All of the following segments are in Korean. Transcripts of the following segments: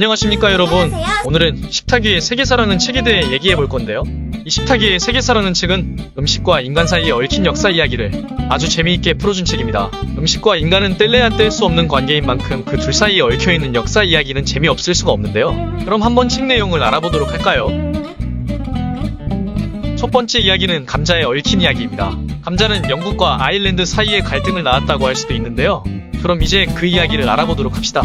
안녕하십니까 여러분. 오늘은 식탁위의 세계사라는 책에 대해 얘기해 볼 건데요. 이 식탁위의 세계사라는 책은 음식과 인간 사이에 얽힌 역사 이야기를 아주 재미있게 풀어준 책입니다. 음식과 인간은 뗄래야 뗄 수 없는 관계인 만큼 그 둘 사이에 얽혀있는 역사 이야기는 재미없을 수가 없는데요. 그럼 한번 책 내용을 알아보도록 할까요? 첫 번째 이야기는 감자에 얽힌 이야기입니다. 감자는 영국과 아일랜드 사이의 갈등을 낳았다고 할 수도 있는데요. 그럼 이제 그 이야기를 알아보도록 합시다.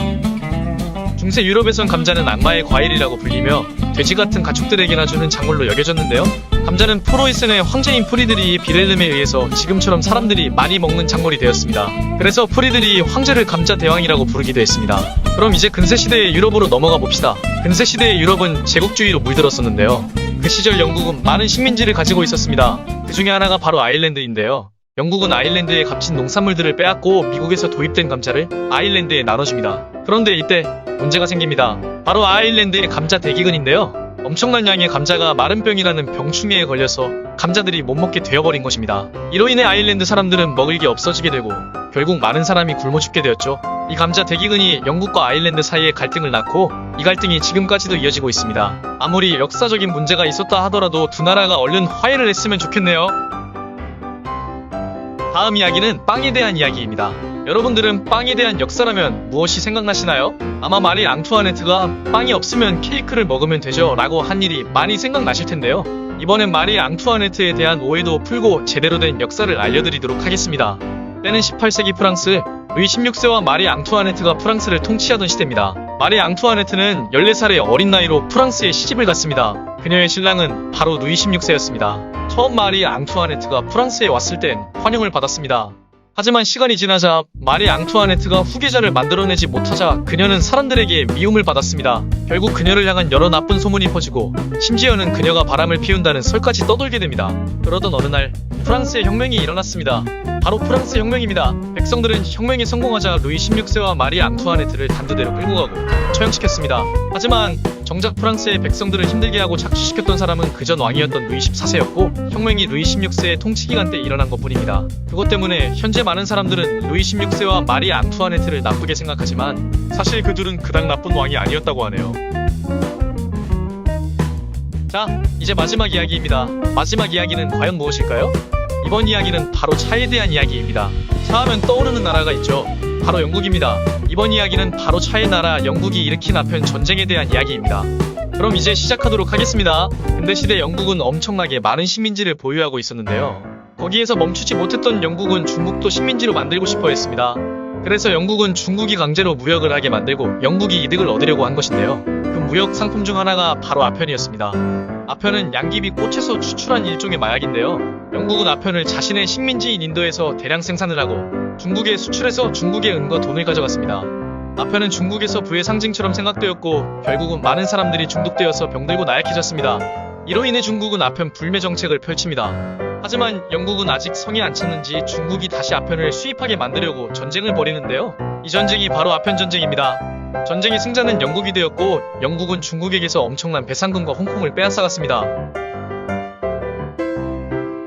중세 유럽에선 감자는 악마의 과일이라고 불리며 돼지 같은 가축들에게나 주는 작물로 여겨졌는데요. 감자는 프로이센의 황제인 프리드리히 빌헬름에 의해서 지금처럼 사람들이 많이 먹는 작물이 되었습니다. 그래서 프리드리히 황제를 감자 대왕이라고 부르기도 했습니다. 그럼 이제 근세시대의 유럽으로 넘어가 봅시다. 근세시대의 유럽은 제국주의로 물들었었는데요. 그 시절 영국은 많은 식민지를 가지고 있었습니다. 그 중에 하나가 바로 아일랜드인데요. 영국은 아일랜드의 값진 농산물들을 빼앗고 미국에서 도입된 감자를 아일랜드에 나눠줍니다. 그런데 이때 문제가 생깁니다. 바로 아일랜드의 감자 대기근인데요. 엄청난 양의 감자가 마른병이라는 병충해에 걸려서 감자들이 못 먹게 되어버린 것입니다. 이로 인해 아일랜드 사람들은 먹을 게 없어지게 되고 결국 많은 사람이 굶어 죽게 되었죠. 이 감자 대기근이 영국과 아일랜드 사이에 갈등을 낳고 이 갈등이 지금까지도 이어지고 있습니다. 아무리 역사적인 문제가 있었다 하더라도 두 나라가 얼른 화해를 했으면 좋겠네요. 다음 이야기는 빵에 대한 이야기입니다. 여러분들은 빵에 대한 역사라면 무엇이 생각나시나요? 아마 마리 앙투아네트가 빵이 없으면 케이크를 먹으면 되죠 라고 한 일이 많이 생각나실 텐데요. 이번엔 마리 앙투아네트에 대한 오해도 풀고 제대로 된 역사를 알려드리도록 하겠습니다. 때는 18세기 프랑스, 루이 16세와 마리 앙투아네트가 프랑스를 통치하던 시대입니다. 마리 앙투아네트는 14살의 어린 나이로 프랑스에 시집을 갔습니다. 그녀의 신랑은 바로 루이 16세였습니다. 처음 마리 앙투아네트가 프랑스에 왔을 땐 환영을 받았습니다. 하지만 시간이 지나자 마리 앙투아네트가 후계자를 만들어내지 못하자 그녀는 사람들에게 미움을 받았습니다. 결국 그녀를 향한 여러 나쁜 소문이 퍼지고 심지어는 그녀가 바람을 피운다는 설까지 떠돌게 됩니다. 그러던 어느 날 프랑스의 혁명이 일어났습니다. 바로 프랑스 혁명입니다. 백성들은 혁명이 성공하자 루이 16세와 마리 앙투아네트를 단두대로 끌고 가고 처형시켰습니다. 하지만 정작 프랑스의 백성들을 힘들게 하고 착취시켰던 사람은 그전 왕이었던 루이 14세였고 혁명이 루이 16세의 통치기간 때 일어난 것뿐입니다. 그것 때문에 현재 많은 사람들은 루이 16세와 마리 앙투아네트를 나쁘게 생각하지만 사실 그 둘은 그닥 나쁜 왕이 아니었다고 하네요. 자, 이제 마지막 이야기입니다. 마지막 이야기는 과연 무엇일까요? 이번 이야기는 바로 차에 대한 이야기입니다. 차 하면 떠오르는 나라가 있죠. 바로 영국입니다. 이번 이야기는 바로 차의 나라 영국이 일으킨 아편 전쟁에 대한 이야기입니다. 그럼 이제 시작하도록 하겠습니다. 근대시대 영국은 엄청나게 많은 식민지를 보유하고 있었는데요. 거기에서 멈추지 못했던 영국은 중국도 식민지로 만들고 싶어 했습니다. 그래서 영국은 중국이 강제로 무역을 하게 만들고 영국이 이득을 얻으려고 한 것인데요. 그 무역 상품 중 하나가 바로 아편이었습니다. 아편은 양귀비 꽃에서 추출한 일종의 마약인데요. 영국은 아편을 자신의 식민지인 인도에서 대량 생산을 하고 중국에 수출해서 중국의 은과 돈을 가져갔습니다. 아편은 중국에서 부의 상징처럼 생각되었고 결국은 많은 사람들이 중독되어서 병들고 나약해졌습니다. 이로 인해 중국은 아편 불매 정책을 펼칩니다. 하지만 영국은 아직 성에 안 찼는지 중국이 다시 아편을 수입하게 만들려고 전쟁을 벌이는데요. 이 전쟁이 바로 아편 전쟁입니다. 전쟁의 승자는 영국이 되었고 영국은 중국에게서 엄청난 배상금과 홍콩을 빼앗아갔습니다.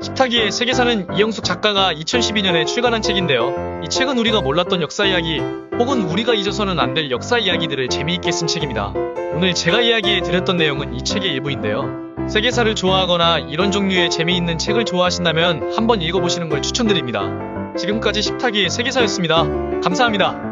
식탁위의 세계사는 이영숙 작가가 2012년에 출간한 책인데요. 이 책은 우리가 몰랐던 역사 이야기 혹은 우리가 잊어서는 안 될 역사 이야기들을 재미있게 쓴 책입니다. 오늘 제가 이야기해 드렸던 내용은 이 책의 일부인데요. 세계사를 좋아하거나 이런 종류의 재미있는 책을 좋아하신다면 한번 읽어보시는 걸 추천드립니다. 지금까지 식탁위의 세계사였습니다. 감사합니다.